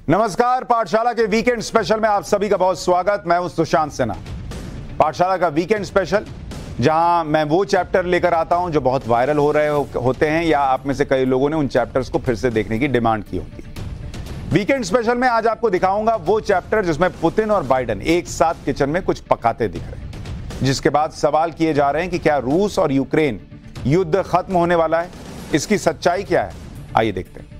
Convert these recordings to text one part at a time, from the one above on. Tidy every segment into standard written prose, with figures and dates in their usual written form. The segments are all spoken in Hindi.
नमस्कार। पाठशाला के वीकेंड स्पेशल में आप सभी का बहुत स्वागत। मैं हूं सुशांत सिन्हा। पाठशाला का वीकेंड स्पेशल, जहां मैं वो चैप्टर लेकर आता हूं जो बहुत वायरल हो रहे होते हैं या आप में से कई लोगों ने उन चैप्टर्स को फिर से देखने की डिमांड की होती है। वीकेंड स्पेशल में आज आपको दिखाऊंगा वो चैप्टर जिसमें पुतिन और बाइडेन एक साथ किचन में कुछ पकाते दिख रहे हैं, जिसके बाद सवाल किए जा रहे हैं कि क्या रूस और यूक्रेन युद्ध खत्म होने वाला है। इसकी सच्चाई क्या है, आइए देखते हैं।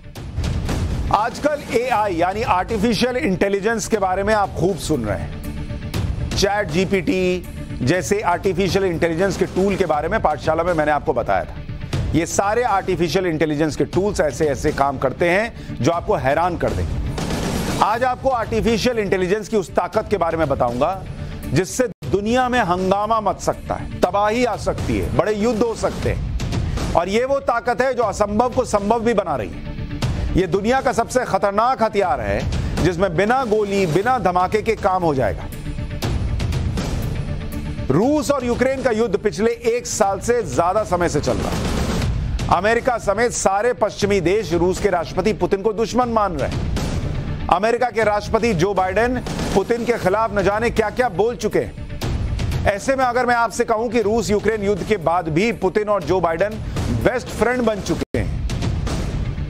आजकल एआई यानी आर्टिफिशियल इंटेलिजेंस के बारे में आप खूब सुन रहे हैं। चैट जीपीटी जैसे आर्टिफिशियल इंटेलिजेंस के टूल के बारे में पाठशाला में मैंने आपको बताया था। ये सारे आर्टिफिशियल इंटेलिजेंस के टूल्स ऐसे ऐसे काम करते हैं जो आपको हैरान कर देंगे। आज आपको आर्टिफिशियल इंटेलिजेंस की उस ताकत के बारे में बताऊंगा जिससे दुनिया में हंगामा मच सकता है, तबाही आ सकती है, बड़े युद्ध हो सकते हैं। और ये वो ताकत है जो असंभव को संभव भी बना रही है। ये दुनिया का सबसे खतरनाक हथियार है जिसमें बिना गोली, बिना धमाके के काम हो जाएगा। रूस और यूक्रेन का युद्ध पिछले 1 साल से ज्यादा समय से चल रहा है। अमेरिका समेत सारे पश्चिमी देश रूस के राष्ट्रपति पुतिन को दुश्मन मान रहे हैं। अमेरिका के राष्ट्रपति जो बाइडेन पुतिन के खिलाफ न जाने क्या क्या बोल चुके हैं। ऐसे में अगर मैं आपसे कहूं कि रूस यूक्रेन युद्ध के बाद भी पुतिन और जो बाइडेन बेस्ट फ्रेंड बन चुके हैं,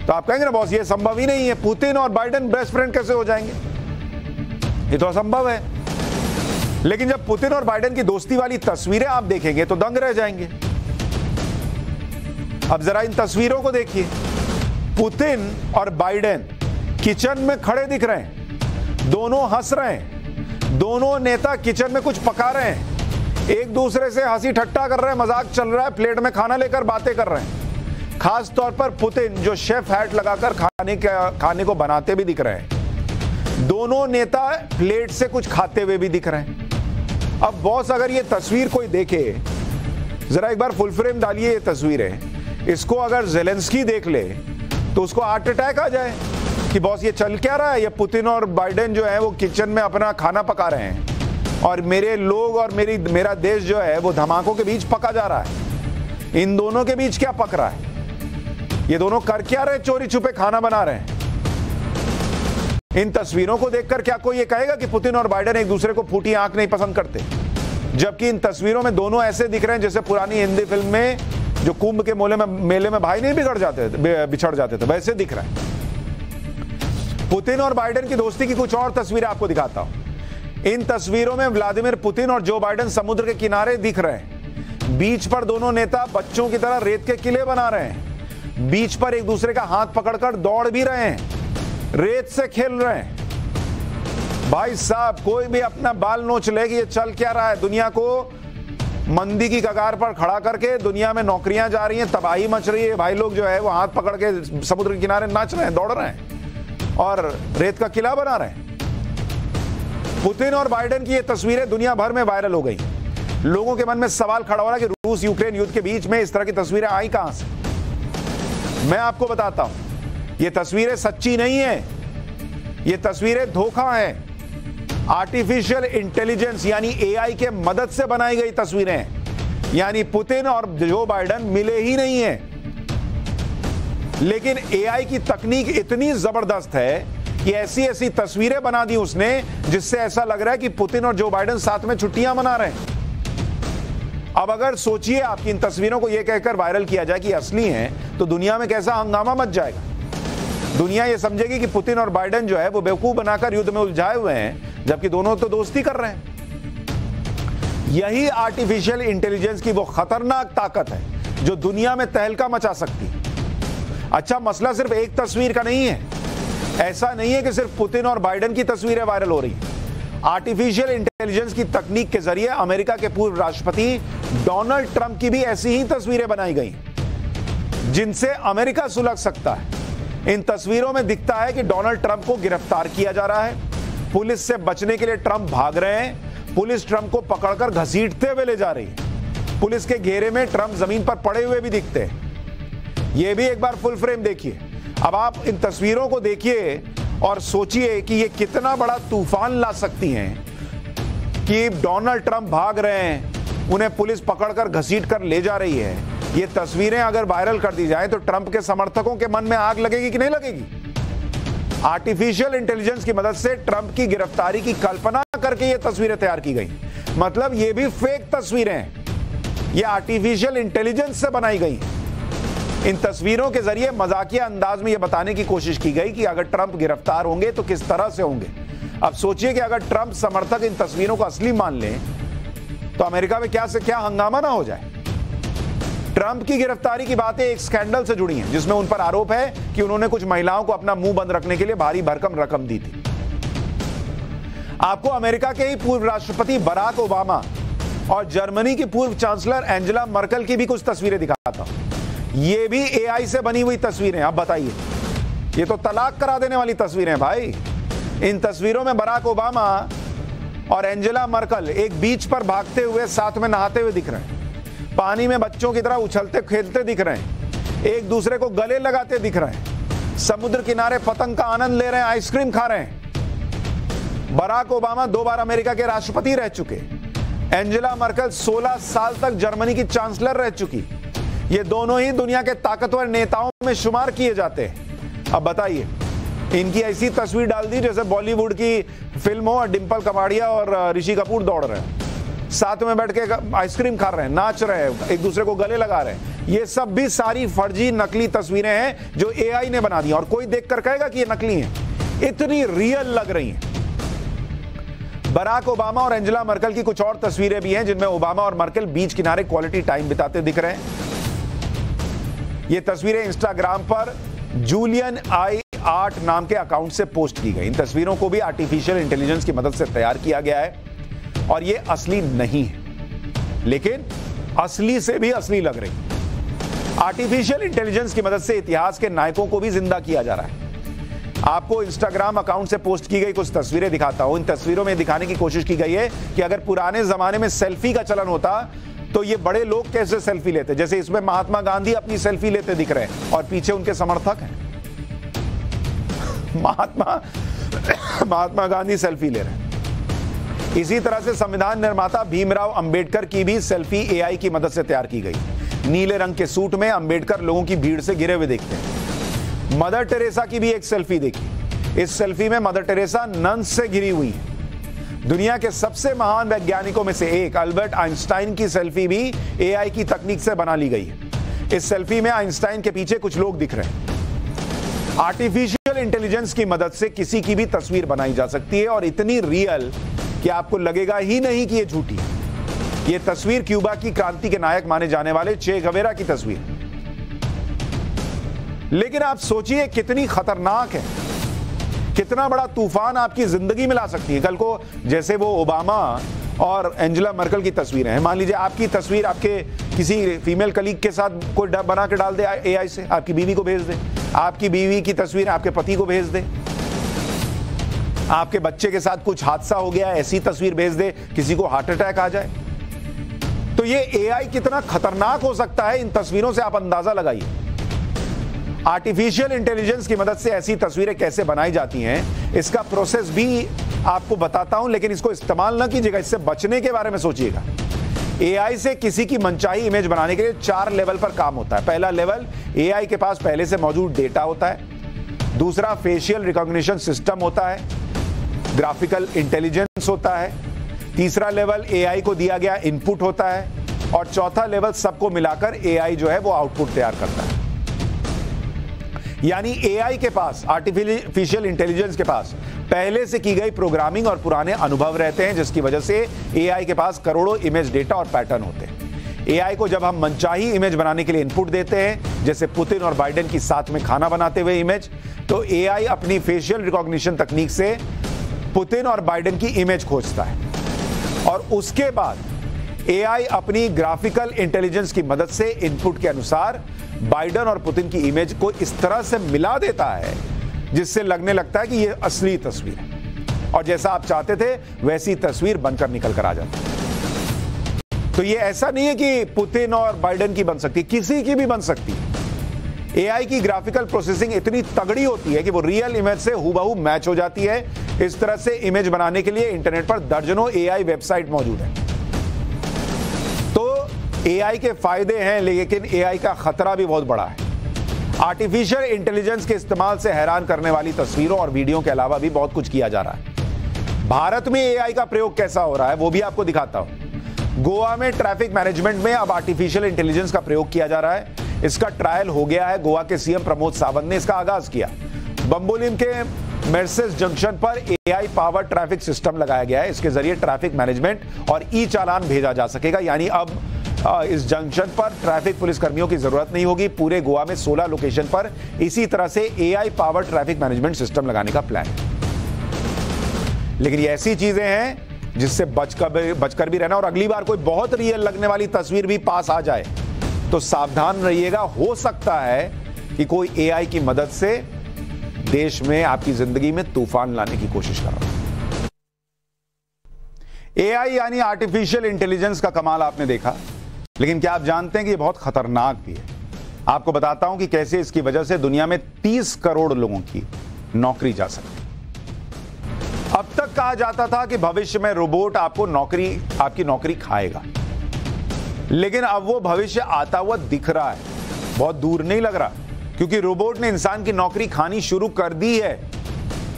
तो आप कहेंगे ना बॉस ये संभव ही नहीं है, पुतिन और बाइडेन बेस्ट फ्रेंड कैसे हो जाएंगे, ये तो असंभव है। लेकिन जब पुतिन और बाइडेन की दोस्ती वाली तस्वीरें आप देखेंगे तो दंग रह जाएंगे। अब जरा इन तस्वीरों को देखिए। पुतिन और बाइडेन किचन में खड़े दिख रहे हैं, दोनों हंस रहे हैं, दोनों नेता किचन में कुछ पका रहे हैं, एक दूसरे से हंसी ठट्टा कर रहे हैं, मजाक चल रहा है, प्लेट में खाना लेकर बातें कर रहे हैं। खास तौर पर पुतिन जो शेफ हैट लगाकर खाने को बनाते भी दिख रहे हैं। दोनों नेता प्लेट से कुछ खाते हुए भी दिख रहे हैं। अब बॉस अगर ये तस्वीर कोई देखे, जरा एक बार फुल फ्रेम डालिए ये तस्वीरें, इसको अगर ज़ेलेंस्की देख ले तो उसको हार्ट अटैक आ जाए कि बॉस ये चल क्या रहा है। ये पुतिन और बाइडेन जो है वो किचन में अपना खाना पका रहे हैं और मेरे लोग और मेरा देश जो है वो धमाकों के बीच पका जा रहा है। इन दोनों के बीच क्या पक रहा है, ये दोनों कर क्या रहे, चोरी छुपे खाना बना रहे हैं। इन तस्वीरों को देखकर क्या कोई ये कहेगा कि पुतिन और बाइडेन एक दूसरे को फूटी आंख नहीं पसंद करते, जबकि इन तस्वीरों में दोनों ऐसे दिख रहे हैं जैसे पुरानी हिंदी फिल्म में जो कुंभ के मेले में भाई नहीं बिछड़ जाते थे, वैसे दिख रहा है। पुतिन और बाइडेन की दोस्ती की कुछ और तस्वीरें आपको दिखाता हूं। इन तस्वीरों में व्लादिमीर पुतिन और जो बाइडेन समुद्र के किनारे दिख रहे हैं। बीच पर दोनों नेता बच्चों की तरह रेत के किले बना रहे हैं। बीच पर एक दूसरे का हाथ पकड़कर दौड़ भी रहे हैं, रेत से खेल रहे हैं। भाई साहब कोई भी अपना बाल नोच ले कि ये चल क्या रहा है। दुनिया को मंदी की कगार पर खड़ा करके दुनिया में नौकरियां जा रही हैं, तबाही मच रही है। भाई लोग जो है वो हाथ पकड़ के समुद्र के किनारे नाच रहे हैं, दौड़ रहे हैं और रेत का किला बना रहे हैं। पुतिन और बाइडेन की ये तस्वीरें दुनिया भर में वायरल हो गई। लोगों के मन में सवाल खड़ा हो रहा है कि रूस यूक्रेन युद्ध के बीच में इस तरह की तस्वीरें आई कहां से। मैं आपको बताता हूं, ये तस्वीरें सच्ची नहीं है, ये तस्वीरें धोखा है। आर्टिफिशियल इंटेलिजेंस यानी एआई के मदद से बनाई गई तस्वीरें हैं। यानी पुतिन और जो बाइडेन मिले ही नहीं हैं। लेकिन एआई की तकनीक इतनी जबरदस्त है कि ऐसी ऐसी तस्वीरें बना दी उसने जिससे ऐसा लग रहा है कि पुतिन और जो बाइडेन साथ में छुट्टियां मना रहे हैं। अब अगर सोचिए आपकी इन तस्वीरों को यह कहकर वायरल किया जाए कि असली हैं, तो दुनिया में कैसा हंगामा मच जाएगा। दुनिया ये समझेगी कि पुतिन और बाइडेन जो है वो बेवकूफ बनाकर युद्ध में उलझाए हुए हैं, जबकि दोनों तो दोस्ती कर रहे हैं। यही आर्टिफिशियल इंटेलिजेंस की वो खतरनाक ताकत है जो दुनिया में तहलका मचा सकती है। अच्छा, मसला सिर्फ एक तस्वीर का नहीं है। ऐसा नहीं है कि सिर्फ पुतिन और बाइडेन की तस्वीरें वायरल हो रही है। आर्टिफिशियल इंटेलिजेंस की तकनीक के जरिए अमेरिका के पूर्व राष्ट्रपति डोनाल्ड ट्रंप की भी ऐसी ही तस्वीरें बनाई गई जिनसे अमेरिका सुलग सकता है। इन तस्वीरों में दिखता है कि डोनाल्ड ट्रंप को गिरफ्तार किया जा रहा है। पुलिस से बचने के लिए ट्रंप भाग रहे हैं। पुलिस ट्रंप को पकड़कर घसीटते हुए ले जा रही है। पुलिस के घेरे में ट्रंप जमीन पर पड़े हुए भी दिखते हैं। यह भी एक बार फुल फ्रेम देखिए। अब आप इन तस्वीरों को देखिए और सोचिए कि ये कितना बड़ा तूफान ला सकती हैं कि डोनाल्ड ट्रंप भाग रहे हैं, उन्हें पुलिस पकड़कर घसीट कर ले जा रही है। ये तस्वीरें अगर वायरल कर दी जाए तो ट्रंप के समर्थकों के मन में आग लगेगी कि नहीं लगेगी? आर्टिफिशियल इंटेलिजेंस की मदद से ट्रंप की गिरफ्तारी की कल्पना करके ये तस्वीरें तैयार की गई। मतलब ये भी फेक तस्वीरें हैं, ये आर्टिफिशियल इंटेलिजेंस से बनाई गई। इन तस्वीरों के जरिए मजाकिया अंदाज में यह बताने की कोशिश की गई कि अगर ट्रंप गिरफ्तार होंगे तो किस तरह से होंगे। अब सोचिए कि अगर ट्रंप समर्थक इन तस्वीरों को असली मान लें तो अमेरिका में क्या से क्या हंगामा ना हो जाए। ट्रंप की गिरफ्तारी की बातें एक स्कैंडल से जुड़ी हैं जिसमें उन पर आरोप है कि उन्होंने कुछ महिलाओं को अपना मुंह बंद रखने के लिए भारी भरकम रकम दी थी। आपको अमेरिका के ही पूर्व राष्ट्रपति बराक ओबामा और जर्मनी की पूर्व चांसलर एंजेला मर्केल की भी कुछ तस्वीरें दिखाता हूं। ये भी एआई से बनी हुई तस्वीरें। अब बताइए, ये तो तलाक करा देने वाली तस्वीरें हैं भाई। इन तस्वीरों में बराक ओबामा और एंजेला मर्केल एक बीच पर भागते हुए साथ में नहाते हुए दिख रहे हैं, पानी में बच्चों की तरह उछलते खेलते दिख रहे हैं, एक दूसरे को गले लगाते दिख रहे हैं, समुद्र किनारे पतंग का आनंद ले रहे हैं, आइसक्रीम खा रहे हैं। बराक ओबामा 2 बार अमेरिका के राष्ट्रपति रह चुके, एंजेला मर्केल 16 साल तक जर्मनी की चांसलर रह चुकी। ये दोनों ही दुनिया के ताकतवर नेताओं में शुमार किए जाते हैं। अब बताइए, इनकी ऐसी तस्वीर डाल दी जैसे बॉलीवुड की फिल्म हो और डिंपल कपाड़िया और ऋषि कपूर दौड़ रहे हैं, साथ में बैठ के आइसक्रीम खा रहे हैं, नाच रहे हैं, एक दूसरे को गले लगा रहे हैं। ये सब भी सारी फर्जी नकली तस्वीरें हैं जो एआई ने बना दी और कोई देखकर कहेगा कि ये नकली हैं, इतनी रियल लग रही हैं। बराक ओबामा और एंजेला मर्केल की कुछ और तस्वीरें भी हैं जिनमें ओबामा और मर्केल बीच किनारे क्वालिटी टाइम बिताते दिख रहे हैं। ये तस्वीरें इंस्टाग्राम पर जूलियन आई आर्ट नाम के अकाउंट से पोस्ट की गई। इन तस्वीरों को भी आर्टिफिशियल इंटेलिजेंस की मदद से तैयार किया गया है और ये असली नहीं है, लेकिन असली से भी असली लग रही। आर्टिफिशियल इंटेलिजेंस की मदद से इतिहास के नायकों को भी जिंदा किया जा रहा है। आपको इंस्टाग्राम अकाउंट से पोस्ट की गई कुछ तस्वीरें दिखाता हूं। इन तस्वीरों में दिखाने की कोशिश की गई है कि अगर पुराने जमाने में सेल्फी का चलन होता तो ये बड़े लोग कैसे सेल्फी लेते। जैसे इसमें महात्मा गांधी अपनी सेल्फी लेते दिख रहे हैं और पीछे उनके समर्थक हैं। महात्मा गांधी सेल्फी ले रहे हैं। इसी तरह से संविधान निर्माता भीमराव अंबेडकर की भी सेल्फी एआई की मदद से तैयार की गई। नीले रंग के सूट में अंबेडकर लोगों की भीड़ से घिरे हुए दिखते हैं। मदर टेरेसा की भी एक सेल्फी देखी। इस सेल्फी में मदर टेरेसा नन्स से घिरी हुई है। दुनिया के सबसे महान वैज्ञानिकों में से एक अल्बर्ट आइंस्टाइन की सेल्फी भी एआई की तकनीक से बना ली गई है। इस सेल्फी में आइंस्टाइन के पीछे कुछ लोग दिख रहे हैं। आर्टिफिशियल इंटेलिजेंस की मदद से किसी की भी तस्वीर बनाई जा सकती है और इतनी रियल कि आपको लगेगा ही नहीं कि यह झूठी है। यह तस्वीर क्यूबा की क्रांति के नायक माने जाने वाले चे गवेरा की तस्वीर। लेकिन आप सोचिए कितनी खतरनाक है, कितना बड़ा तूफान आपकी जिंदगी में ला सकती है। कल को जैसे वो ओबामा और एंजेला मर्केल की तस्वीरें हैं, मान लीजिए आपकी तस्वीर आपके किसी फीमेल कलीग के साथ कोई बना के डाल दे एआई से, आपकी बीवी को भेज दे, आपकी बीवी की तस्वीर आपके पति को भेज दे, आपके बच्चे के साथ कुछ हादसा हो गया ऐसी तस्वीर भेज दे, किसी को हार्ट अटैक आ जाए, तो ये एआई कितना खतरनाक हो सकता है इन तस्वीरों से आप अंदाजा लगाइए। आर्टिफिशियल इंटेलिजेंस की मदद से ऐसी तस्वीरें कैसे बनाई जाती हैं, इसका प्रोसेस भी आपको बताता हूं, लेकिन इसको इस्तेमाल ना कीजिएगा, इससे बचने के बारे में सोचिएगा। एआई से किसी की मनचाही इमेज बनाने के लिए 4 लेवल पर काम होता है। पहला लेवल, एआई के पास पहले से मौजूद डेटा होता है। दूसरा, फेशियल रिकॉग्निशन सिस्टम होता है, ग्राफिकल इंटेलिजेंस होता है। तीसरा लेवल, एआई को दिया गया इनपुट होता है और चौथा लेवल, सबको मिलाकर एआई जो है वो आउटपुट तैयार करता है। यानी एआई के पास, आर्टिफिशियल इंटेलिजेंस के पास पहले से की गई प्रोग्रामिंग और पुराने अनुभव रहते हैं, जिसकी वजह से एआई के पास करोड़ों इमेज डेटा और पैटर्न होते हैं। एआई को जब हम मनचाही इमेज बनाने के लिए इनपुट देते हैं, जैसे पुतिन और बाइडेन की साथ में खाना बनाते हुए इमेज, तो एआई अपनी फेशियल रिकॉग्निशन तकनीक से पुतिन और बाइडेन की इमेज खोजता है और उसके बाद एआई अपनी ग्राफिकल इंटेलिजेंस की मदद से इनपुट के अनुसार बाइडेन और पुतिन की इमेज को इस तरह से मिला देता है जिससे लगने लगता है कि यह असली तस्वीर है और जैसा आप चाहते थे वैसी तस्वीर बनकर निकल कर आ जाती है। तो यह ऐसा नहीं है कि पुतिन और बाइडेन की बन सकती, किसी की भी बन सकती है। एआई की ग्राफिकल प्रोसेसिंग इतनी तगड़ी होती है कि वो रियल इमेज से हूबहू मैच हो जाती है। इस तरह से इमेज बनाने के लिए इंटरनेट पर दर्जनों एआई वेबसाइट मौजूद है। एआई के फायदे हैं, लेकिन एआई का खतरा भी बहुत बड़ा है। आर्टिफिशियल इंटेलिजेंस के इस्तेमाल से हैरान करने वाली तस्वीरों और वीडियो के अलावा भी बहुत कुछ किया जा रहा है। भारत में एआई का प्रयोग कैसा हो रहा है वो भी आपको दिखाता हूं। गोवा में ट्रैफिक मैनेजमेंट में अब आर्टिफिशियल इंटेलिजेंस का प्रयोग किया जा रहा है। इसका ट्रायल हो गया है। गोवा के सीएम प्रमोद सावंत ने इसका आगाज किया। बंबोलिम के मेर्सेस जंक्शन पर एआई पावर ट्रैफिक सिस्टम लगाया गया है। इसके जरिए ट्रैफिक मैनेजमेंट और ई चालान भेजा जा सकेगा। यानी अब इस जंक्शन पर ट्रैफिक पुलिस कर्मियों की जरूरत नहीं होगी। पूरे गोवा में 16 लोकेशन पर इसी तरह से AI power traffic management system लगाने का प्लान है। लेकिन ये ऐसी चीजें हैं जिससे बचकर भी रहना। और अगली बार कोई बहुत रियल लगने वाली तस्वीर भी पास आ जाए तो सावधान रहिएगा। हो सकता है कि कोई एआई की मदद से देश में आपकी जिंदगी में तूफान लाने की कोशिश कर रहा है। एआई यानी आर्टिफिशियल इंटेलिजेंस का कमाल आपने देखा, लेकिन क्या आप जानते हैं कि ये बहुत खतरनाक भी है। आपको बताता हूं कि कैसे इसकी वजह से दुनिया में 30 करोड़ लोगों की नौकरी जा सकती है। अब तक कहा जाता था कि भविष्य में रोबोट आपकी नौकरी खाएगा, लेकिन अब वो भविष्य आता हुआ दिख रहा है। बहुत दूर नहीं लग रहा, क्योंकि रोबोट ने इंसान की नौकरी खानी शुरू कर दी है।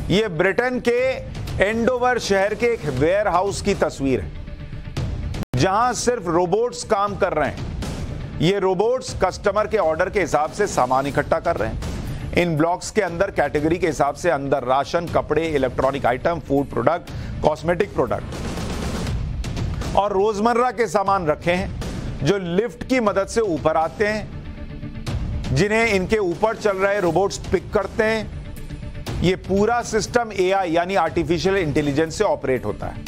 ये ब्रिटेन के एंडोवर शहर के एक वेयर हाउस की तस्वीर है, जहां सिर्फ रोबोट्स काम कर रहे हैं। ये रोबोट्स कस्टमर के ऑर्डर के हिसाब से सामान इकट्ठा कर रहे हैं। इन ब्लॉक्स के अंदर कैटेगरी के हिसाब से अंदर राशन, कपड़े, electronic item, food product, cosmetic product और रोजमर्रा के सामान रखे हैं, जो लिफ्ट की मदद से ऊपर आते हैं, जिन्हें इनके ऊपर चल रहे रोबोट्स पिक करते हैं। ये पूरा सिस्टम एआई यानी आर्टिफिशियल इंटेलिजेंस से ऑपरेट होता है।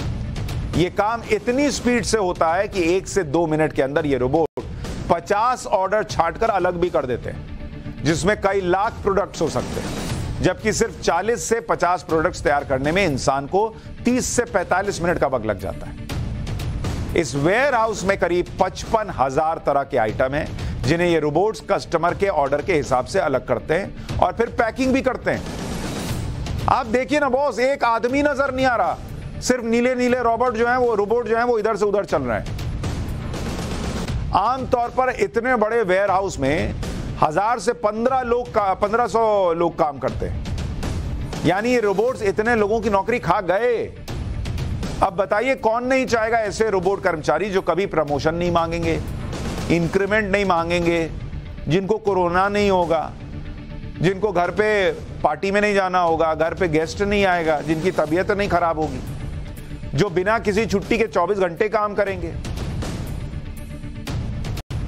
ये काम इतनी स्पीड से होता है कि 1 से 2 मिनट के अंदर ये रोबोट 50 ऑर्डर छांटकर अलग भी कर देते हैं, जिसमें कई लाख प्रोडक्ट्स हो सकते हैं। जबकि सिर्फ 40 से 50 प्रोडक्ट्स तैयार करने में इंसान को 30 से 45 मिनट का वक्त लग जाता है। इस वेयर हाउस में करीब 55,000 तरह के आइटम हैं, जिन्हें ये रोबोट्स कस्टमर के ऑर्डर के हिसाब से अलग करते हैं और फिर पैकिंग भी करते हैं। आप देखिए ना बॉस, एक आदमी नजर नहीं आ रहा, सिर्फ नीले नीले रोबोट जो हैं वो इधर से उधर चल रहे हैं। आमतौर पर इतने बड़े वेयर हाउस में 1000 से 1500 लोग काम करते हैं। यानी ये रोबोट्स इतने लोगों की नौकरी खा गए। अब बताइए कौन नहीं चाहेगा ऐसे रोबोट कर्मचारी जो कभी प्रमोशन नहीं मांगेंगे, इंक्रीमेंट नहीं मांगेंगे, जिनको कोरोना नहीं होगा, जिनको घर पे पार्टी में नहीं जाना होगा, घर पे गेस्ट नहीं आएगा, जिनकी तबीयत नहीं खराब होगी, जो बिना किसी छुट्टी के 24 घंटे काम करेंगे।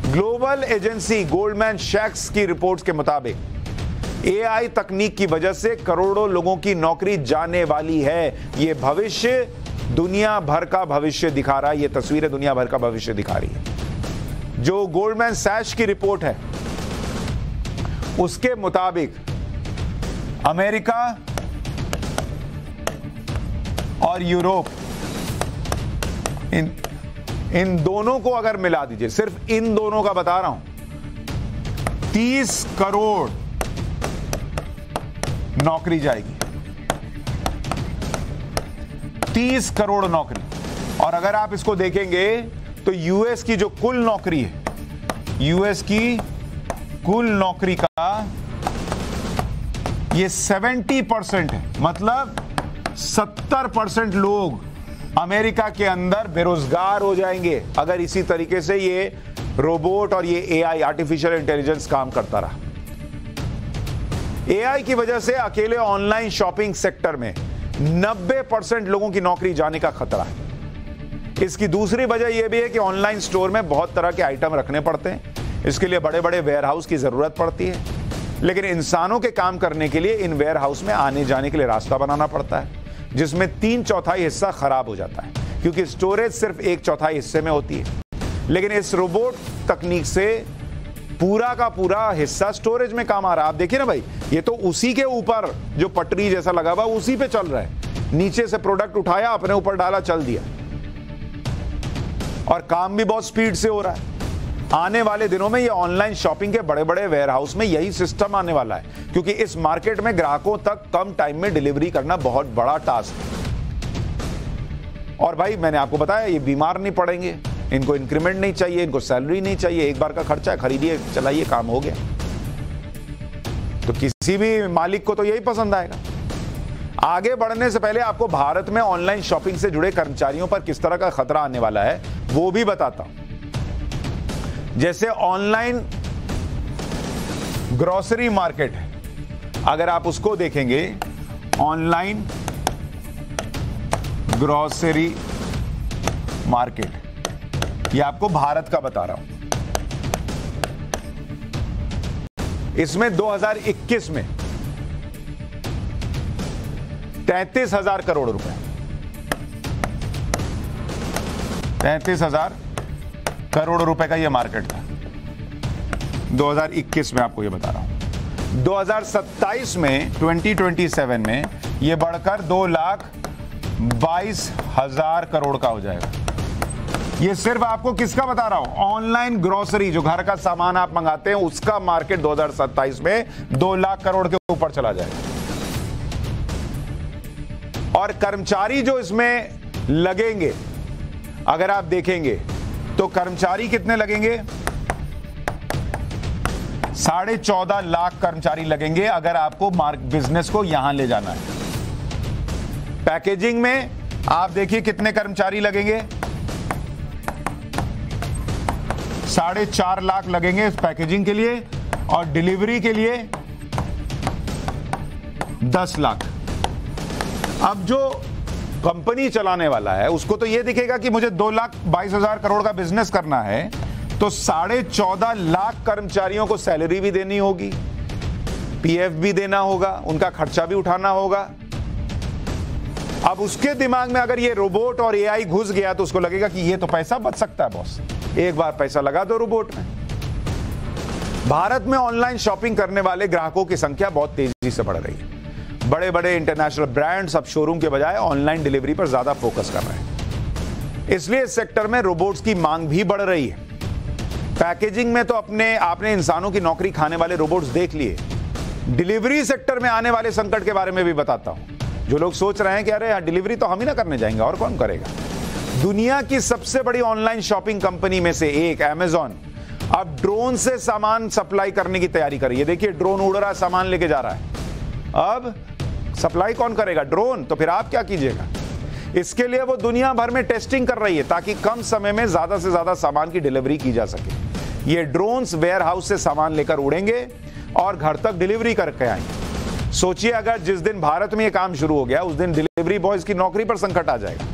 ग्लोबल एजेंसी गोल्डमैन सैक्स की रिपोर्ट्स के मुताबिक एआई तकनीक की वजह से करोड़ों लोगों की नौकरी जाने वाली है। यह भविष्य दुनिया भर का भविष्य दिखा रहा है। यह तस्वीरें दुनिया भर का भविष्य दिखा रही है। जो गोल्डमैन सैक्स की रिपोर्ट है उसके मुताबिक अमेरिका और यूरोप, इन दोनों को अगर मिला दीजिए, सिर्फ इन दोनों का बता रहा हूं, 30 करोड़ नौकरी जाएगी। 30 करोड़ नौकरी। और अगर आप इसको देखेंगे तो यूएस की जो कुल नौकरी है, यूएस की कुल नौकरी का ये 70% है। मतलब 70% लोग अमेरिका के अंदर बेरोजगार हो जाएंगे अगर इसी तरीके से ये रोबोट और ये एआई आर्टिफिशियल इंटेलिजेंस काम करता रहा। एआई की वजह से अकेले ऑनलाइन शॉपिंग सेक्टर में 90% लोगों की नौकरी जाने का खतरा है। इसकी दूसरी वजह यह भी है कि ऑनलाइन स्टोर में बहुत तरह के आइटम रखने पड़ते हैं। इसके लिए बड़े बड़े वेयर हाउस की जरूरत पड़ती है, लेकिन इंसानों के काम करने के लिए इन वेयर हाउस में आने जाने के लिए रास्ता बनाना पड़ता है, जिसमें 3/4 हिस्सा खराब हो जाता है, क्योंकि स्टोरेज सिर्फ 1/4 हिस्से में होती है। लेकिन इस रोबोट तकनीक से पूरा का पूरा हिस्सा स्टोरेज में काम आ रहा है। आप देखिए ना भाई, ये तो उसी के ऊपर जो पटरी जैसा लगा हुआ उसी पे चल रहा है। नीचे से प्रोडक्ट उठाया, अपने ऊपर डाला, चल दिया, और काम भी बहुत स्पीड से हो रहा है। आने वाले दिनों में ये ऑनलाइन शॉपिंग के बड़े बड़े वेयर हाउस में यही सिस्टम आने वाला है, क्योंकि इस मार्केट में ग्राहकों तक कम टाइम में डिलीवरी करना बहुत बड़ा टास्क है। और भाई मैंने आपको बताया, ये बीमार नहीं पड़ेंगे, इनको इंक्रीमेंट नहीं चाहिए, इनको सैलरी नहीं चाहिए, एक बार का खर्चा है, खरीदिए, चलाइए, काम हो गया। तो किसी भी मालिक को तो यही पसंद आएगा। आगे बढ़ने से पहले आपको भारत में ऑनलाइन शॉपिंग से जुड़े कर्मचारियों पर किस तरह का खतरा आने वाला है वो भी बताता हूं। जैसे ऑनलाइन ग्रोसरी मार्केट है, अगर आप उसको देखेंगे, ऑनलाइन ग्रोसरी मार्केट, ये आपको भारत का बता रहा हूं। इसमें 2021 में 33,000 करोड़ रुपए, 33,000 करोड़ रुपए का ये मार्केट था 2021 में, आपको ये बता रहा हूं। 2027 में 2027 में ये बढ़कर 2,22,000 करोड़ का हो जाएगा। ये सिर्फ आपको किसका बता रहा हूं, ऑनलाइन ग्रोसरी, जो घर का सामान आप मंगाते हैं उसका मार्केट 2027 में 2 लाख करोड़ के ऊपर चला जाएगा। और कर्मचारी जो इसमें लगेंगे, अगर आप देखेंगे तो कर्मचारी कितने लगेंगे, 14.5 लाख कर्मचारी लगेंगे अगर आपको बिजनेस को यहां ले जाना है। पैकेजिंग में आप देखिए कितने कर्मचारी लगेंगे, 4.5 लाख लगेंगे इस पैकेजिंग के लिए, और डिलीवरी के लिए 10 लाख। अब जो कंपनी चलाने वाला है उसको तो यह दिखेगा कि मुझे 2,22,000 करोड़ का बिजनेस करना है, तो 14.5 लाख कर्मचारियों को सैलरी भी देनी होगी, पीएफ भी देना होगा, उनका खर्चा भी उठाना होगा। अब उसके दिमाग में अगर ये रोबोट और एआई घुस गया तो उसको लगेगा कि ये तो पैसा बच सकता है बॉस, एक बार पैसा लगा दो रोबोट में। भारत में ऑनलाइन शॉपिंग करने वाले ग्राहकों की संख्या बहुत तेजी से बढ़ रही है। बड़े बड़े इंटरनेशनल ब्रांड्स अब शोरूम के बजाय ऑनलाइन डिलीवरी पर ज्यादा फोकस कर रहे हैं, इसलिए इस सेक्टर में रोबोट्स की मांग भी बढ़ रही है। पैकेजिंग में तो आपने इंसानों की नौकरी खाने वाले रोबोट्स देख लिए। डिलीवरी सेक्टर में आने वाले संकट के बारे में भी बताता हूं। जो लोग सोच रहे हैं कि अरे डिलीवरी तो हम ही ना करने जाएंगे, और कौन करेगा। दुनिया की सबसे बड़ी ऑनलाइन शॉपिंग कंपनी में से एक अमेज़न अब ड्रोन से सामान सप्लाई करने की तैयारी कर रही है। देखिए ड्रोन उड़ रहा है, सामान लेके जा रहा है। अब सप्लाई कौन करेगा, ड्रोन। तो फिर आप क्या कीजिएगा। इसके लिए वो दुनिया भर में टेस्टिंग कर रही है ताकि कम समय में ज्यादा से ज्यादा सामान की डिलीवरी की जा सके। ये ड्रोन्स वेयर हाउस से सामान लेकर उड़ेंगे और घर तक डिलीवरी करके आएंगे। सोचिए अगर जिस दिन भारत में ये काम शुरू हो गया उस दिन डिलीवरी बॉयज की नौकरी पर संकट आ जाएगा।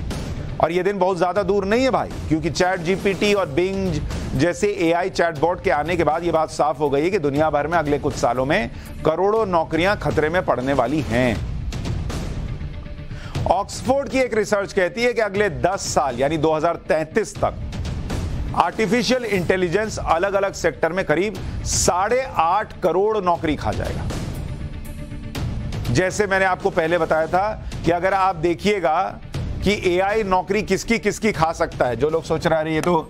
और ये दिन बहुत ज्यादा दूर नहीं है भाई, क्योंकि चैट जीपीटी और बिंग जैसे एआई चैटबॉट के आने के बाद ये बात साफ हो गई है कि दुनिया भर में अगले कुछ सालों में करोड़ों नौकरियां खतरे में पड़ने वाली हैं। ऑक्सफोर्ड की एक रिसर्च कहती है कि अगले 10 साल यानी 2033 तक आर्टिफिशियल इंटेलिजेंस अलग अलग सेक्टर में करीब 8.5 करोड़ नौकरी खा जाएगा। जैसे मैंने आपको पहले बताया था कि अगर आप देखिएगा कि एआई नौकरी किसकी किसकी खा सकता है। जो लोग सोच रहे हैं ये तो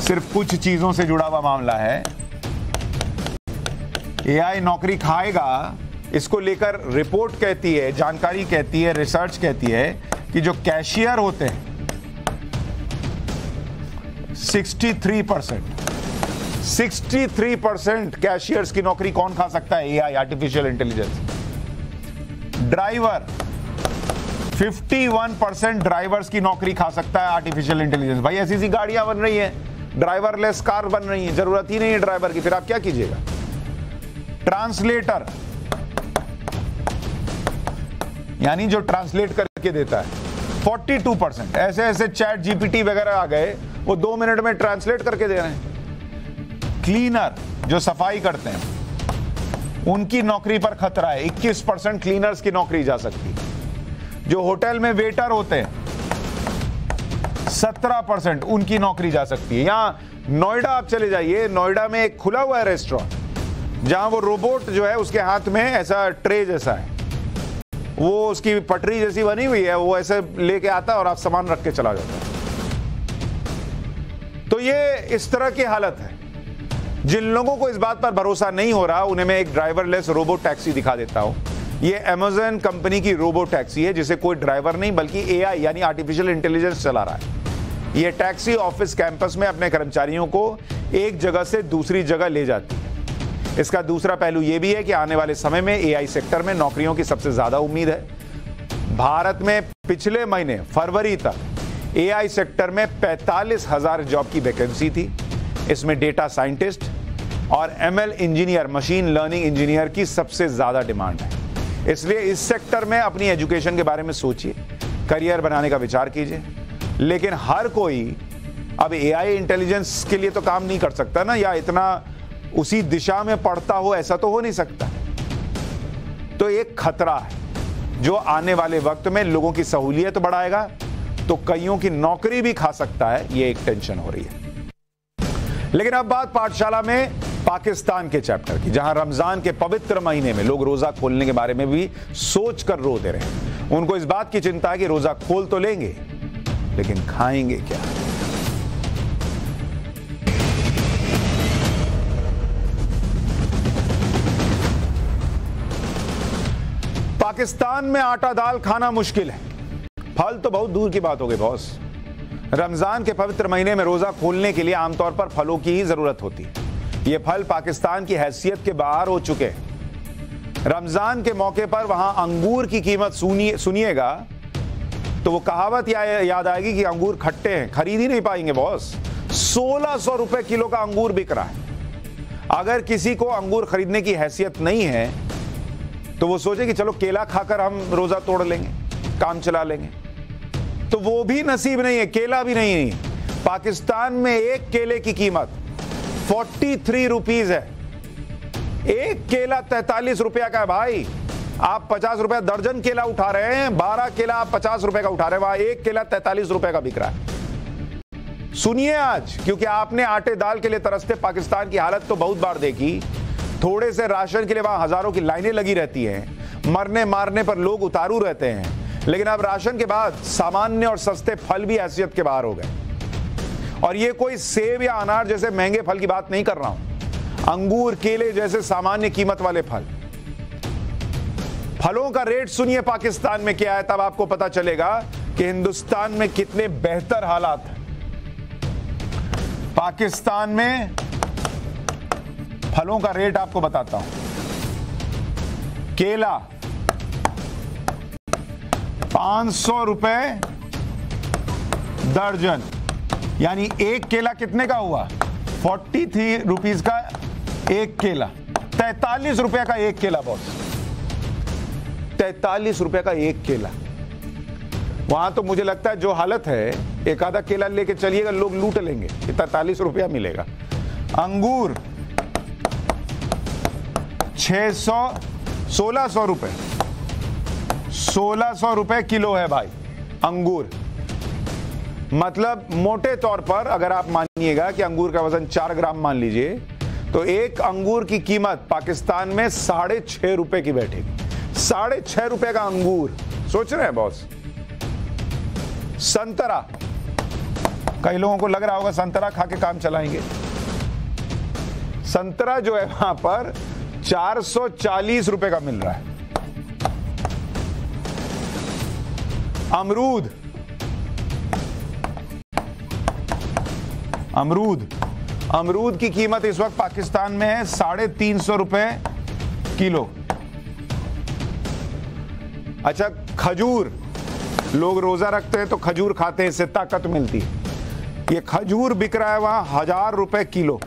सिर्फ कुछ चीजों से जुड़ा हुआ मामला है, एआई नौकरी खाएगा, इसको लेकर रिपोर्ट कहती है, जानकारी कहती है, रिसर्च कहती है कि जो कैशियर होते हैं 63% कैशियर्स की नौकरी कौन खा सकता है, AI artificial intelligence. Driver 51% drivers की नौकरी खा सकता है आर्टिफिशियल इंटेलिजेंस। भाई ऐसी सी गाड़ियां बन रही हैं, ड्राइवरलेस कार बन रही हैं, जरूरत ही नहीं है ड्राइवर की, फिर आप क्या कीजिएगा। ट्रांसलेटर यानी जो ट्रांसलेट करके देता है 42%। ऐसे चैट जीपीटी वगैरह आ गए, वो 2 मिनट में ट्रांसलेट करके दे रहे हैं। क्लीनर जो सफाई करते हैं उनकी नौकरी पर खतरा है, 21% क्लीनर्स की नौकरी जा सकती है। जो होटल में वेटर होते हैं 17% उनकी नौकरी जा सकती है। यहां नोएडा आप चले जाइए, नोएडा में एक खुला हुआ है रेस्टोरेंट जहां वो रोबोट जो है उसके हाथ में ऐसा ट्रे जैसा है, वो उसकी पटरी जैसी बनी हुई है, वो ऐसे लेके आता है और आप सामान रख के चला जाता है। तो ये इस तरह की हालत है। जिन लोगों को इस बात पर भरोसा नहीं हो रहा उन्हें मैं एक ड्राइवरलेस रोबो टैक्सी दिखा देता हूं। ये अमेज़न कंपनी की रोबो टैक्सी है जिसे कोई ड्राइवर नहीं बल्कि एआई यानी आर्टिफिशियल इंटेलिजेंस चला रहा है। ये टैक्सी ऑफिस कैंपस में अपने कर्मचारियों को एक जगह से दूसरी जगह ले जाती है। इसका दूसरा पहलू यह भी है कि आने वाले समय में एआई सेक्टर में नौकरियों की सबसे ज्यादा उम्मीद है। भारत में पिछले महीने फरवरी तक एआई सेक्टर में 45,000 जॉब की वैकेंसी थी। इसमें डेटा साइंटिस्ट और ML engineer, machine learning engineer की सबसे ज्यादा डिमांड है। इसलिए इस सेक्टर में अपनी एजुकेशन के बारे में सोचिए, करियर बनाने का विचार कीजिए। लेकिन हर कोई अब एआई इंटेलिजेंस के लिए तो काम नहीं कर सकता ना, या इतना उसी दिशा में पढ़ता हो, ऐसा तो हो नहीं सकता। तो एक खतरा है जो आने वाले वक्त में लोगों की सहूलियत बढ़ाएगा तो कईयों की नौकरी भी खा सकता है। ये एक टेंशन हो रही है। लेकिन अब बात पाठशाला में पाकिस्तान के चैप्टर की, जहां रमजान के पवित्र महीने में लोग रोजा खोलने के बारे में भी सोच कर रो दे रहे हैं। उनको इस बात की चिंता है कि रोजा खोल तो लेंगे लेकिन खाएंगे क्या। पाकिस्तान में आटा दाल खाना मुश्किल है, फल तो बहुत दूर की बात हो गई बॉस। रमजान के पवित्र महीने में रोजा खोलने के लिए आमतौर पर फलों की ही जरूरत होती है। ये फल पाकिस्तान की हैसियत के बाहर हो चुके हैं। रमजान के मौके पर वहां अंगूर की कीमत सुनिएगा तो वो कहावत याद आएगी कि अंगूर खट्टे हैं, खरीद ही नहीं पाएंगे बॉस। 1600 रुपए किलो का अंगूर बिक रहा है। अगर किसी को अंगूर खरीदने की हैसियत नहीं है तो वो सोचे कि चलो केला खाकर हम रोजा तोड़ लेंगे, काम चला लेंगे, तो वो भी नसीब नहीं है, केला भी नहीं है। पाकिस्तान में एक केले की कीमत 43 रुपीज है। एक केला 43 रुपया का है भाई। आप 50 रुपया दर्जन केला उठा रहे हैं, 12 केला आप 50 रुपए का उठा रहे हैं, वहां एक केला 43 रुपए का बिक रहा है। सुनिए आज, क्योंकि आपने आटे दाल के लिए तरसते पाकिस्तान की हालत तो बहुत बार देखी। थोड़े से राशन के लिए वहां हजारों की लाइनें लगी रहती हैं, मरने मारने पर लोग उतारू रहते हैं। लेकिन अब राशन के बाद सामान्य और सस्ते फल भी हैसियत के बाहर हो गए। और ये कोई सेब या अनार जैसे महंगे फल की बात नहीं कर रहा हूं, अंगूर केले जैसे सामान्य कीमत वाले फल। फलों का रेट सुनिए पाकिस्तान में क्या है, तब आपको पता चलेगा कि हिंदुस्तान में कितने बेहतर हालात हैं। पाकिस्तान में फलों का रेट आपको बताता हूं। केला 500 रुपए दर्जन, यानी एक केला कितने का हुआ? 43 रुपीज का एक केला। 43 रुपए का एक केला बॉस, 43 रुपए का एक केला। वहां तो मुझे लगता है जो हालत है, एक आधा केला लेके चलिएगा, लोग लूट लेंगे, 43 रुपया मिलेगा। अंगूर 1600 रुपए, 1600 रुपए किलो है भाई अंगूर। मतलब मोटे तौर पर अगर आप मानिएगा कि अंगूर का वजन 4 ग्राम मान लीजिए, तो एक अंगूर की कीमत पाकिस्तान में 6.5 रुपए की बैठेगी। 6.5 रुपए का अंगूर, सोच रहे हैं बॉस। संतरा, कई लोगों को लग रहा होगा संतरा खा के काम चलाएंगे। संतरा जो है वहां पर 440 रुपए का मिल रहा है। अमरूद, अमरूद की कीमत इस वक्त पाकिस्तान में है 350 रुपए किलो। अच्छा, खजूर, लोग रोजा रखते हैं तो खजूर खाते हैं, इससे ताकत मिलती है। ये खजूर बिक रहा है वहां 1000 रुपए किलो।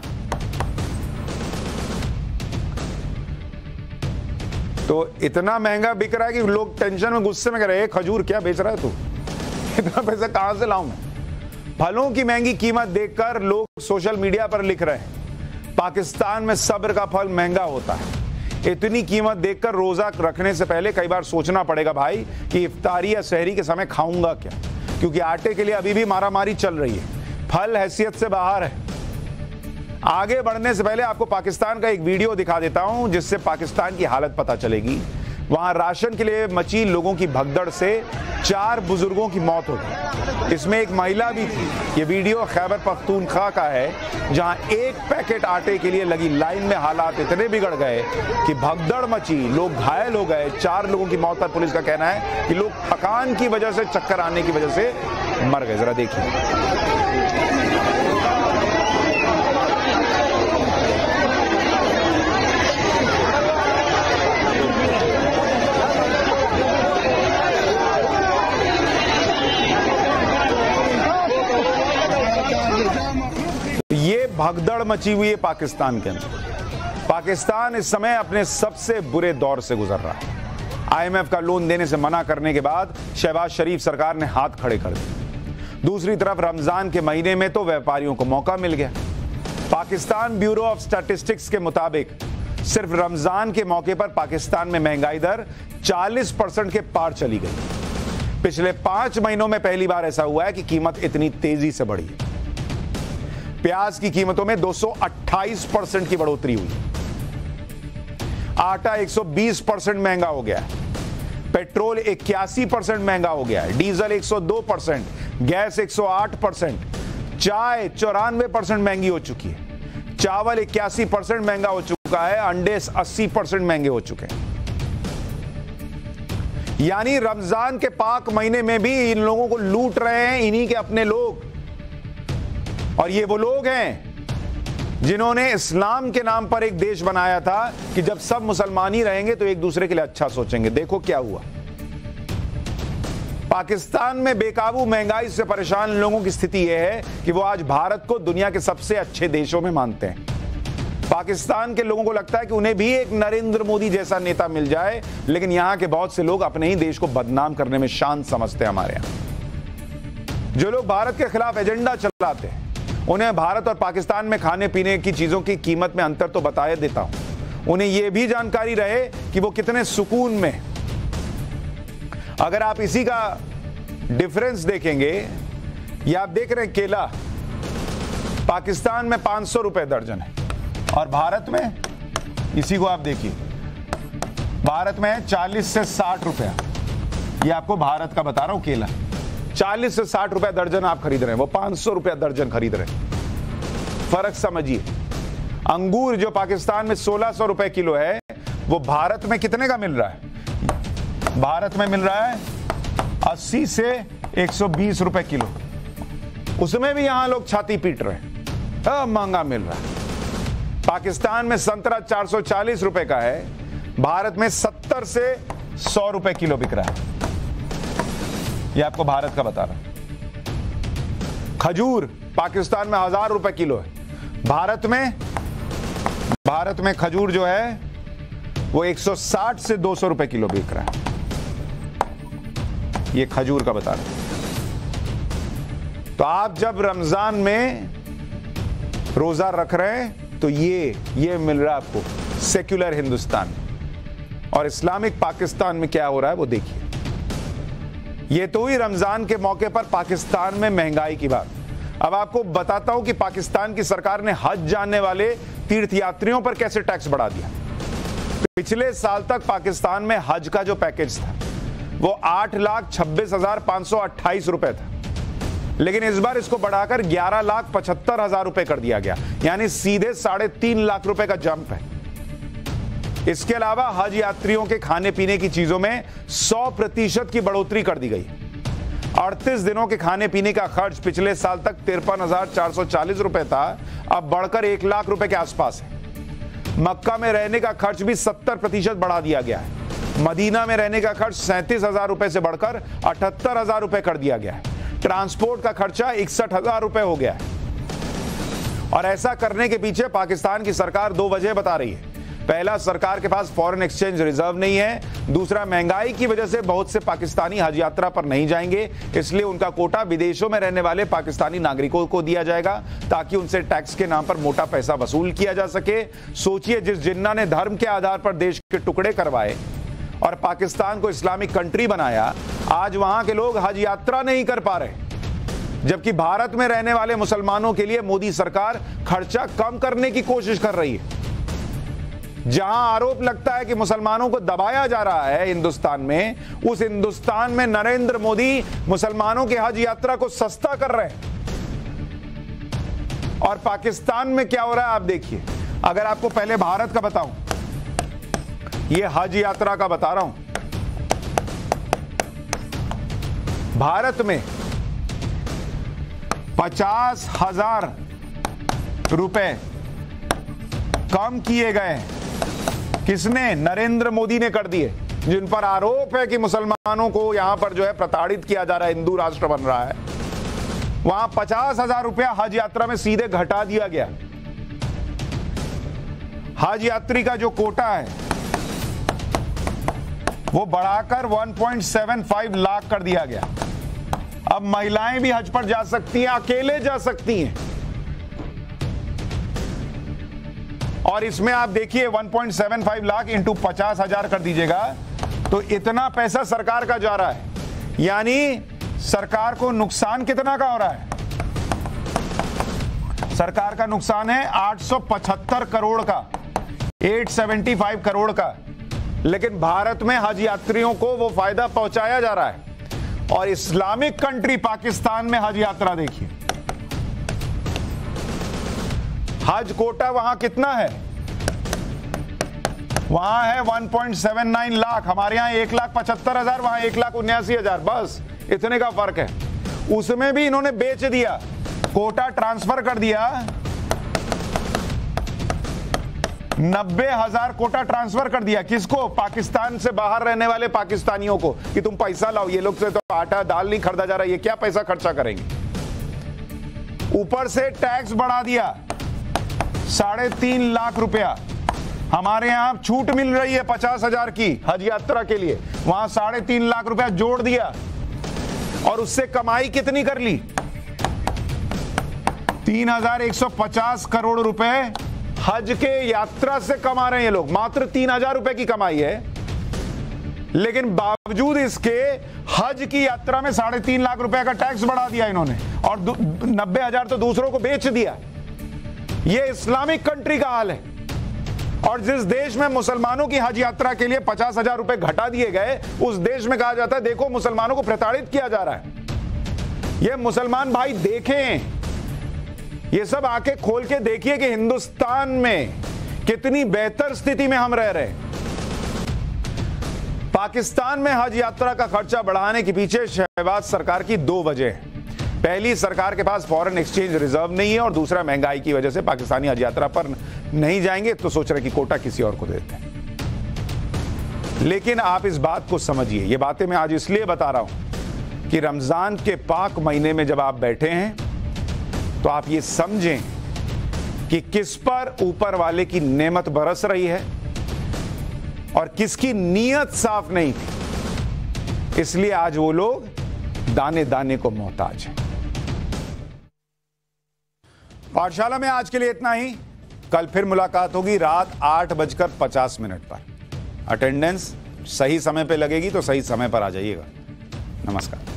तो इतना महंगा बिक रहा है कि लोग टेंशन में, गुस्से में कह रहे हैं, खजूर क्या बेच रहा है तू, इतना पैसा कहां से लाऊं मैं। फलों की महंगी कीमत देखकर लोग सोशल मीडिया पर लिख रहे हैं, पाकिस्तान में सब्र का फल महंगा होता है। इतनी कीमत देखकर रोजा रखने से पहले कई बार सोचना पड़ेगा भाई कि इफ्तारी या सहरी के समय खाऊंगा क्या, क्योंकि आटे के लिए अभी भी मारामारी चल रही है। फल हैसियत से बाहर है। आगे बढ़ने से पहले आपको पाकिस्तान का एक वीडियो दिखा देता हूं, जिससे पाकिस्तान की हालत पता चलेगी। वहां राशन के लिए मची लोगों की भगदड़ से 4 बुजुर्गों की मौत हो गई, इसमें एक महिला भी थी। ये वीडियो खैबर पख्तूनख्वा का है, जहां एक पैकेट आटे के लिए लगी लाइन में हालात इतने बिगड़ गए कि भगदड़ मची, लोग घायल हो गए। 4 लोगों की मौत पर पुलिस का कहना है कि लोग थकान की वजह से, चक्कर आने की वजह से मर गए। जरा देखिए। भगदड़ मची हुई है पाकिस्तान के अंदर। पाकिस्तान इस समय अपने सबसे बुरे दौर से गुजर रहा है। IMF का लोन देने से मना करने के बाद शहबाज शरीफ सरकार ने हाथ खड़े कर दिए। दूसरी तरफ रमजान के महीने में तो व्यापारियों को मौका मिल गया। पाकिस्तान ब्यूरो ऑफ स्टैटिस्टिक्स के मुताबिक सिर्फ रमजान के मौके पर पाकिस्तान में महंगाई दर 40% के पार चली गई। पिछले 5 महीनों में पहली बार ऐसा हुआ है कि कीमत इतनी तेजी से बढ़ी है। प्याज की कीमतों में 228% की बढ़ोतरी हुई। आटा 120% महंगा हो गया है। पेट्रोल 81% महंगा हो गया है। डीजल 102%, गैस 108%, चाय 94% महंगी हो चुकी है। चावल 81% महंगा हो चुका है। अंडे 80% महंगे हो चुके हैं। यानी रमजान के पाक महीने में भी इन लोगों को लूट रहे हैं इन्हीं के अपने लोग। और ये वो लोग हैं जिन्होंने इस्लाम के नाम पर एक देश बनाया था कि जब सब मुसलमान ही रहेंगे तो एक दूसरे के लिए अच्छा सोचेंगे। देखो क्या हुआ। पाकिस्तान में बेकाबू महंगाई से परेशान लोगों की स्थिति यह है कि वो आज भारत को दुनिया के सबसे अच्छे देशों में मानते हैं। पाकिस्तान के लोगों को लगता है कि उन्हें भी एक नरेंद्र मोदी जैसा नेता मिल जाए, लेकिन यहां के बहुत से लोग अपने ही देश को बदनाम करने में शान समझते हैं। हमारे यहां जो लोग भारत के खिलाफ एजेंडा चलाते हैं उन्हें भारत और पाकिस्तान में खाने पीने की चीजों की कीमत में अंतर तो बताया देता हूं। उन्हें यह भी जानकारी रहे कि वो कितने सुकून में। अगर आप इसी का डिफरेंस देखेंगे, या आप देख रहे हैं केला पाकिस्तान में 500 रुपए दर्जन है और भारत में, इसी को आप देखिए, भारत में 40 से 60 रुपया। ये आपको भारत का बता रहा हूं केला 40 से 60 रुपए दर्जन आप खरीद रहे हैं, वो 500 रुपया दर्जन खरीद रहे हैं। फर्क समझिए। अंगूर जो पाकिस्तान में 1600 रुपए किलो है, वो भारत में कितने का मिल रहा है? भारत में मिल रहा है 80 से 120 रुपए किलो। उसमें भी यहां लोग छाती पीट रहे हैं, महंगा मिल रहा है। पाकिस्तान में संतरा 440 रुपए का है, भारत में 70 से 100 रुपए किलो बिक रहा है। ये आपको भारत का बता रहा हूं। खजूर पाकिस्तान में 1000 रुपए किलो है, भारत में खजूर जो है वो 160 से 200 रुपए किलो बिक रहा है। ये खजूर का बता रहा हूं। तो आप जब रमजान में रोजा रख रहे हैं तो ये मिल रहा है आपको सेक्युलर हिंदुस्तान। और इस्लामिक पाकिस्तान में क्या हो रहा है वो देखिए। ये तो हुई रमजान के मौके पर पाकिस्तान में महंगाई की बात। अब आपको बताता हूं कि पाकिस्तान की सरकार ने हज जाने वाले तीर्थयात्रियों पर कैसे टैक्स बढ़ा दिया। पिछले साल तक पाकिस्तान में हज का जो पैकेज था वो 8,26,528 रुपए था, लेकिन इस बार इसको बढ़ाकर 11,75,000 रुपए कर दिया गया, यानी सीधे 3.5 लाख रुपए का जंप है। इसके अलावा हज यात्रियों के खाने पीने की चीजों में 100% की बढ़ोतरी कर दी गई। 38 दिनों के खाने पीने का खर्च पिछले साल तक 53,440 रुपए था, अब बढ़कर 1 लाख रुपए के आसपास है। मक्का में रहने का खर्च भी 70% बढ़ा दिया गया है। मदीना में रहने का खर्च 37,000 रुपए से बढ़कर 78,000 रुपए कर दिया गया है। ट्रांसपोर्ट का खर्चा 61,000 रुपए हो गया है। और ऐसा करने के पीछे पाकिस्तान की सरकार 2 वजह बता रही है। पहला, सरकार के पास फॉरेन एक्सचेंज रिजर्व नहीं है। दूसरा, महंगाई की वजह से बहुत से पाकिस्तानी हज यात्रा पर नहीं जाएंगे, इसलिए उनका कोटा विदेशों में रहने वाले पाकिस्तानी नागरिकों को दिया जाएगा ताकि उनसे टैक्स के नाम पर मोटा पैसा वसूल किया जा सके। सोचिए, जिस जिन्ना ने धर्म के आधार पर देश के टुकड़े करवाए और पाकिस्तान को इस्लामिक कंट्री बनाया, आज वहां के लोग हज यात्रा नहीं कर पा रहे, जबकि भारत में रहने वाले मुसलमानों के लिए मोदी सरकार खर्चा कम करने की कोशिश कर रही है। जहां आरोप लगता है कि मुसलमानों को दबाया जा रहा है हिंदुस्तान में, उस हिंदुस्तान में नरेंद्र मोदी मुसलमानों की हज यात्रा को सस्ता कर रहे हैं। और पाकिस्तान में क्या हो रहा है आप देखिए। अगर आपको पहले भारत का बताऊं, ये हज यात्रा का बता रहा हूं। भारत में 50,000 रुपए कम किए गए। किसने? नरेंद्र मोदी ने कर दिए, जिन पर आरोप है कि मुसलमानों को यहां पर जो है प्रताड़ित किया जा रहा है, हिंदू राष्ट्र बन रहा है। वहां 50,000 रुपया हज यात्रा में सीधे घटा दिया गया। हज यात्री का जो कोटा है वो बढ़ाकर 1.75 लाख कर दिया गया। अब महिलाएं भी हज पर जा सकती हैं, अकेले जा सकती हैं। और इसमें आप देखिए 1.75 लाख इंटू 50,000 कर दीजिएगा तो इतना पैसा सरकार का जा रहा है। यानी सरकार को नुकसान कितना का हो रहा है? सरकार का नुकसान है 875 करोड़ का, 875 करोड़ का। लेकिन भारत में हज यात्रियों को वो फायदा पहुंचाया जा रहा है। और इस्लामिक कंट्री पाकिस्तान में हज यात्रा देखिए, हज कोटा वहां कितना है? वहां है 1.79 लाख, हमारे यहां 1,75,000, वहां 1,79,000, बस इतने का फर्क है। उसमें भी इन्होंने बेच दिया, कोटा ट्रांसफर कर दिया, 90,000 कोटा ट्रांसफर कर दिया। किसको? पाकिस्तान से बाहर रहने वाले पाकिस्तानियों को, कि तुम पैसा लाओ, ये लोग से तो आटा दाल नहीं खरीदा जा रहा, ये क्या पैसा खर्चा करेंगे। ऊपर से टैक्स बढ़ा दिया 3.5 लाख रुपया। हमारे यहां छूट मिल रही है 50,000 की हज यात्रा के लिए, वहां 3.5 लाख रुपया जोड़ दिया। और उससे कमाई कितनी कर ली? 3,150 करोड़ रुपए हज के यात्रा से कमा रहे हैं ये लोग। मात्र 3,000 रुपए की कमाई है, लेकिन बावजूद इसके हज की यात्रा में 3.5 लाख रुपए का टैक्स बढ़ा दिया इन्होंने, और 90,000 तो दूसरों को बेच दिया। ये इस्लामिक कंट्री का हाल है। और जिस देश में मुसलमानों की हज यात्रा के लिए 50,000 रुपए घटा दिए गए, उस देश में कहा जाता है देखो मुसलमानों को प्रताड़ित किया जा रहा है। ये मुसलमान भाई देखें, ये सब आंखें खोल के देखिए कि हिंदुस्तान में कितनी बेहतर स्थिति में हम रह रहे हैं। पाकिस्तान में हज यात्रा का खर्चा बढ़ाने के पीछे शहबाज सरकार की 2 वजह है। पहली, सरकार के पास फॉरेन एक्सचेंज रिजर्व नहीं है, और दूसरा, महंगाई की वजह से पाकिस्तानी हज यात्रा पर नहीं जाएंगे, तो सोच रहे कि कोटा किसी और को देते हैं। लेकिन आप इस बात को समझिए, ये बातें मैं आज इसलिए बता रहा हूं कि रमजान के पाक महीने में जब आप बैठे हैं तो आप ये समझें कि किस पर ऊपर वाले की नेमत बरस रही है और किसकी नीयत साफ नहीं थी, इसलिए आज वो लोग दाने दाने को मोहताज हैं। पाठशाला में आज के लिए इतना ही। कल फिर मुलाकात होगी रात 8:50 पर। अटेंडेंस सही समय पे लगेगी तो सही समय पर आ जाइएगा। नमस्कार।